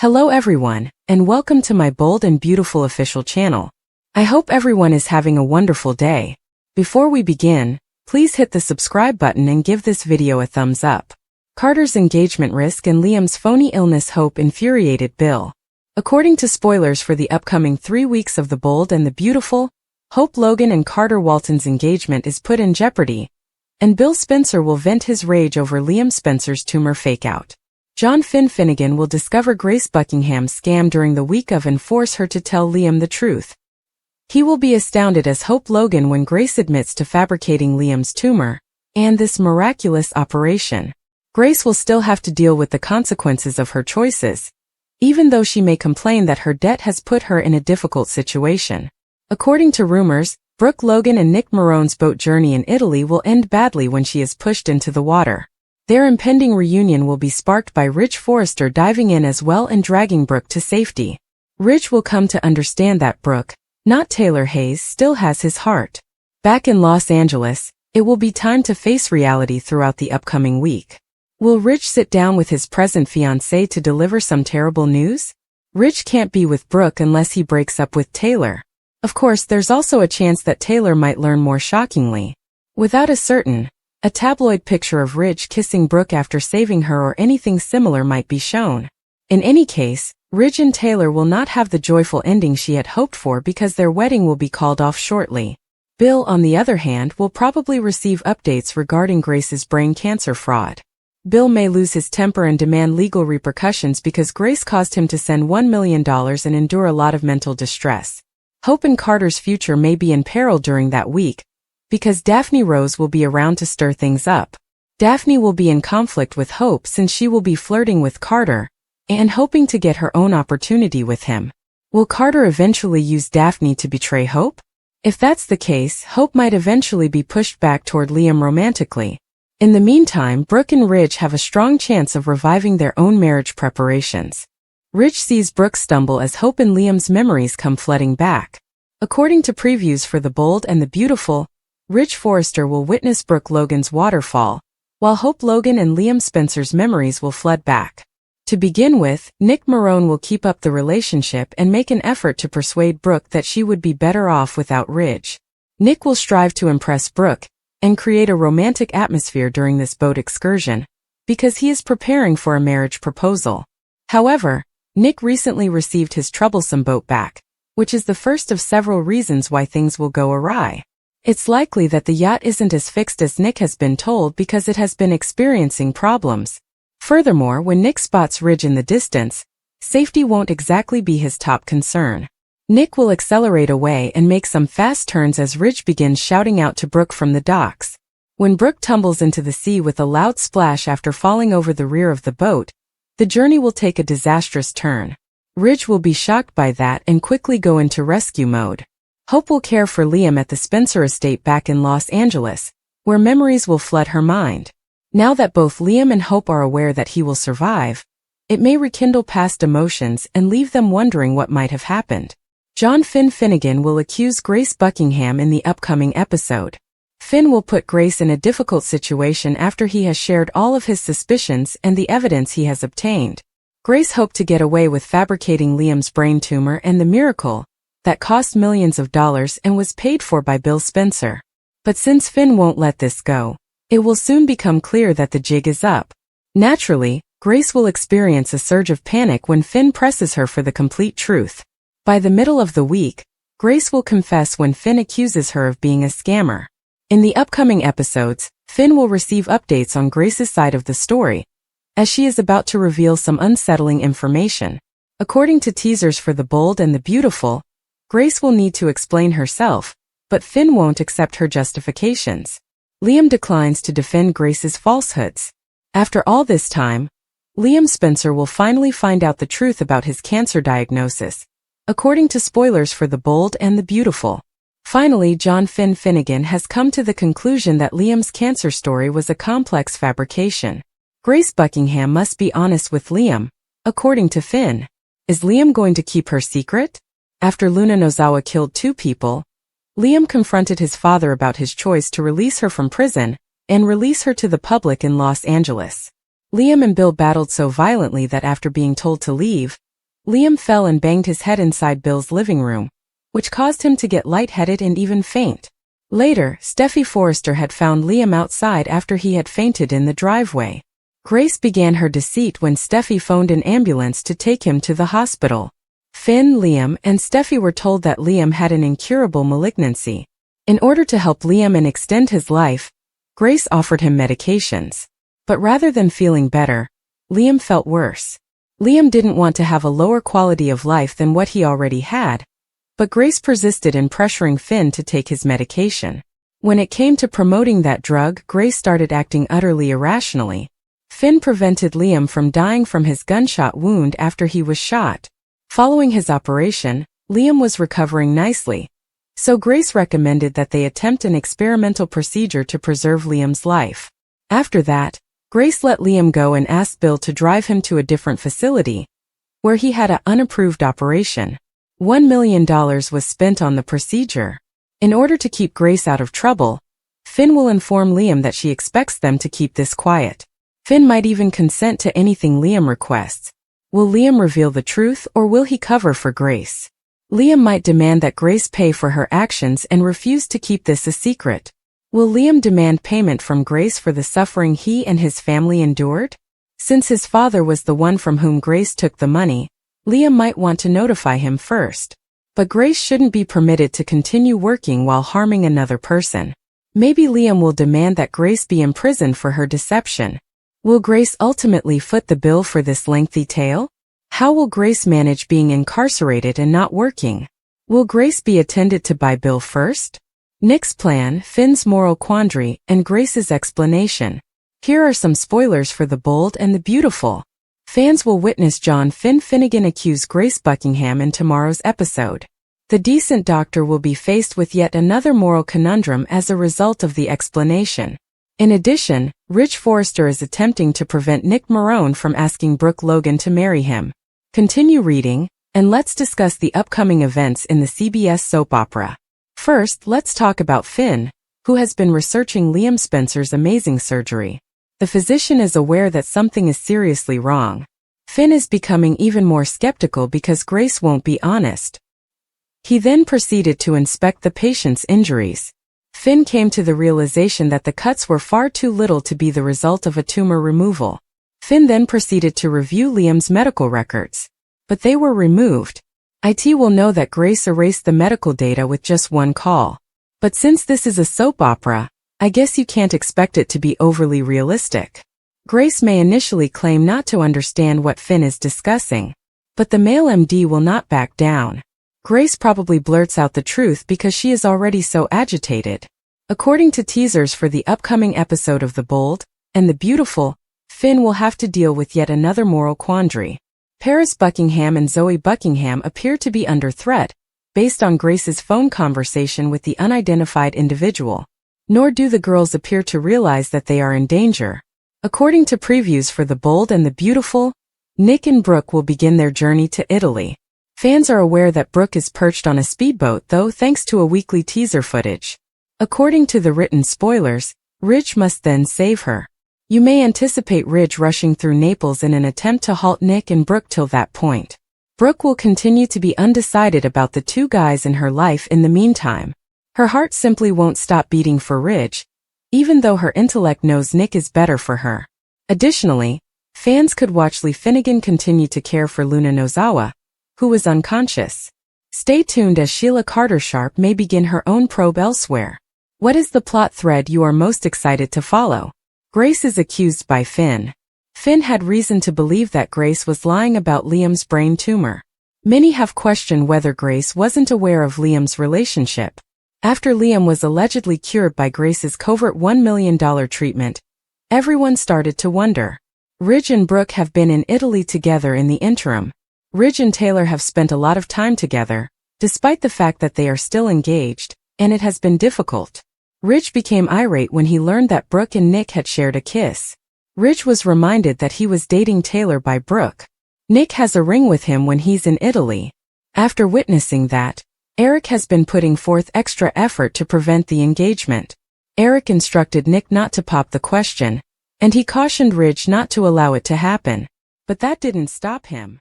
Hello everyone, and welcome to my bold and beautiful official channel. I hope everyone is having a wonderful day. Before we begin, please hit the subscribe button and give this video a thumbs up. Carter's engagement risk and Liam's phony illness hope infuriated Bill. According to spoilers for the upcoming 3 weeks of The Bold and the Beautiful, Hope Logan and Carter Walton's engagement is put in jeopardy, and Bill Spencer will vent his rage over Liam Spencer's tumor fakeout. John Finnegan will discover Grace Buckingham's scam during the week of and force her to tell Liam the truth. He will be astounded as Hope Logan when Grace admits to fabricating Liam's tumor, and this miraculous operation. Grace will still have to deal with the consequences of her choices, even though she may complain that her debt has put her in a difficult situation. According to rumors, Brooke Logan and Nick Marone's boat journey in Italy will end badly when she is pushed into the water. Their impending reunion will be sparked by Rich Forrester diving in as well and dragging Brooke to safety. Rich will come to understand that Brooke, not Taylor Hayes, still has his heart. Back in Los Angeles, it will be time to face reality throughout the upcoming week. Will Rich sit down with his present fiancée to deliver some terrible news? Rich can't be with Brooke unless he breaks up with Taylor. Of course, there's also a chance that Taylor might learn more shockingly. Without a tabloid picture of Rich kissing Brooke after saving her or anything similar might be shown. In any case, Rich and Taylor will not have the joyful ending she had hoped for because their wedding will be called off shortly. Bill, on the other hand, will probably receive updates regarding Grace's brain cancer fraud. Bill may lose his temper and demand legal repercussions because Grace caused him to send $1 million and endure a lot of mental distress. Hope and Carter's future may be in peril during that week, because Daphne Rose will be around to stir things up. Daphne will be in conflict with Hope since she will be flirting with Carter and hoping to get her own opportunity with him. Will Carter eventually use Daphne to betray Hope? If that's the case, Hope might eventually be pushed back toward Liam romantically. In the meantime, Brooke and Rich have a strong chance of reviving their own marriage preparations. Rich sees Brooke stumble as Hope and Liam's memories come flooding back. According to previews for The Bold and the Beautiful, Rich Forrester will witness Brooke Logan's waterfall, while Hope Logan and Liam Spencer's memories will flood back. To begin with, Nick Marone will keep up the relationship and make an effort to persuade Brooke that she would be better off without Rich. Nick will strive to impress Brooke and create a romantic atmosphere during this boat excursion, because he is preparing for a marriage proposal. However, Nick recently received his troublesome boat back, which is the first of several reasons why things will go awry. It's likely that the yacht isn't as fixed as Nick has been told because it has been experiencing problems. Furthermore, when Nick spots Ridge in the distance, safety won't exactly be his top concern. Nick will accelerate away and make some fast turns as Ridge begins shouting out to Brooke from the docks. When Brooke tumbles into the sea with a loud splash after falling over the rear of the boat, the journey will take a disastrous turn. Ridge will be shocked by that and quickly go into rescue mode. Hope will care for Liam at the Spencer estate back in Los Angeles, where memories will flood her mind. Now that both Liam and Hope are aware that he will survive, it may rekindle past emotions and leave them wondering what might have happened. John Finnegan will accuse Grace Buckingham in the upcoming episode. Finn will put Grace in a difficult situation after he has shared all of his suspicions and the evidence he has obtained. Grace hoped to get away with fabricating Liam's brain tumor and the miracle that cost millions of dollars and was paid for by Bill Spencer. But since Finn won't let this go, it will soon become clear that the jig is up. Naturally, Grace will experience a surge of panic when Finn presses her for the complete truth. By the middle of the week, Grace will confess when Finn accuses her of being a scammer. In the upcoming episodes, Finn will receive updates on Grace's side of the story, as she is about to reveal some unsettling information. According to teasers for The Bold and the Beautiful, Grace will need to explain herself, but Finn won't accept her justifications. Liam declines to defend Grace's falsehoods. After all this time, Liam Spencer will finally find out the truth about his cancer diagnosis, according to spoilers for The Bold and the Beautiful. Finally, John Finnegan has come to the conclusion that Liam's cancer story was a complex fabrication. Grace Buckingham must be honest with Liam, according to Finn. Is Liam going to keep her secret? After Luna Nozawa killed 2 people, Liam confronted his father about his choice to release her from prison and release her to the public in Los Angeles. Liam and Bill battled so violently that after being told to leave, Liam fell and banged his head inside Bill's living room, which caused him to get lightheaded and even faint. Later, Steffi Forrester had found Liam outside after he had fainted in the driveway. Grace began her deceit when Steffi phoned an ambulance to take him to the hospital. Finn, Liam, and Steffi were told that Liam had an incurable malignancy. In order to help Liam and extend his life, Grace offered him medications. But rather than feeling better, Liam felt worse. Liam didn't want to have a lower quality of life than what he already had, but Grace persisted in pressuring Finn to take his medication. When it came to promoting that drug, Grace started acting utterly irrationally. Finn prevented Liam from dying from his gunshot wound after he was shot. Following his operation, Liam was recovering nicely, so Grace recommended that they attempt an experimental procedure to preserve Liam's life. After that, Grace let Liam go and asked Bill to drive him to a different facility, where he had an unapproved operation. $1 million was spent on the procedure. In order to keep Grace out of trouble, Finn will inform Liam that she expects them to keep this quiet. Finn might even consent to anything Liam requests. Will Liam reveal the truth, or will he cover for Grace? Liam might demand that Grace pay for her actions and refuse to keep this a secret. Will Liam demand payment from Grace for the suffering he and his family endured? Since his father was the one from whom Grace took the money, Liam might want to notify him first. But Grace shouldn't be permitted to continue working while harming another person. Maybe Liam will demand that Grace be imprisoned for her deception. Will Grace ultimately foot the bill for this lengthy tale? How will Grace manage being incarcerated and not working? Will Grace be attended to by Bill first? Nick's plan, Finn's moral quandary, and Grace's explanation. Here are some spoilers for The Bold and the Beautiful. Fans will witness John Finnegan accuse Grace Buckingham in tomorrow's episode. The decent doctor will be faced with yet another moral conundrum as a result of the explanation. In addition, Rich Forrester is attempting to prevent Nick Marone from asking Brooke Logan to marry him. Continue reading, and let's discuss the upcoming events in the CBS soap opera. First, let's talk about Finn, who has been researching Liam Spencer's amazing surgery. The physician is aware that something is seriously wrong. Finn is becoming even more skeptical because Grace won't be honest. He then proceeded to inspect the patient's injuries. Finn came to the realization that the cuts were far too little to be the result of a tumor removal. Finn then proceeded to review Liam's medical records. But they were removed. IT will know that Grace erased the medical data with just one call. But since this is a soap opera, I guess you can't expect it to be overly realistic. Grace may initially claim not to understand what Finn is discussing, but the male MD will not back down. Grace probably blurts out the truth because she is already so agitated. According to teasers for the upcoming episode of The Bold and the Beautiful, Finn will have to deal with yet another moral quandary. Paris Buckingham and Zoe Buckingham appear to be under threat, based on Grace's phone conversation with the unidentified individual. Nor do the girls appear to realize that they are in danger. According to previews for The Bold and the Beautiful, Nick and Brooke will begin their journey to Italy. Fans are aware that Brooke is perched on a speedboat though thanks to a weekly teaser footage. According to the written spoilers, Ridge must then save her. You may anticipate Ridge rushing through Naples in an attempt to halt Nick and Brooke till that point. Brooke will continue to be undecided about the two guys in her life in the meantime. Her heart simply won't stop beating for Ridge, even though her intellect knows Nick is better for her. Additionally, fans could watch Lee Finnegan continue to care for Luna Nozawa, who was unconscious. Stay tuned as Sheila Carter-Sharp may begin her own probe elsewhere. What is the plot thread you are most excited to follow? Grace is accused by Finn. Finn had reason to believe that Grace was lying about Liam's brain tumor. Many have questioned whether Grace wasn't aware of Liam's relationship. After Liam was allegedly cured by Grace's covert $1 million treatment, everyone started to wonder. Ridge and Brooke have been in Italy together in the interim. Ridge and Taylor have spent a lot of time together, despite the fact that they are still engaged, and it has been difficult. Ridge became irate when he learned that Brooke and Nick had shared a kiss. Ridge was reminded that he was dating Taylor by Brooke. Nick has a ring with him when he's in Italy. After witnessing that, Eric has been putting forth extra effort to prevent the engagement. Eric instructed Nick not to pop the question, and he cautioned Ridge not to allow it to happen. But that didn't stop him.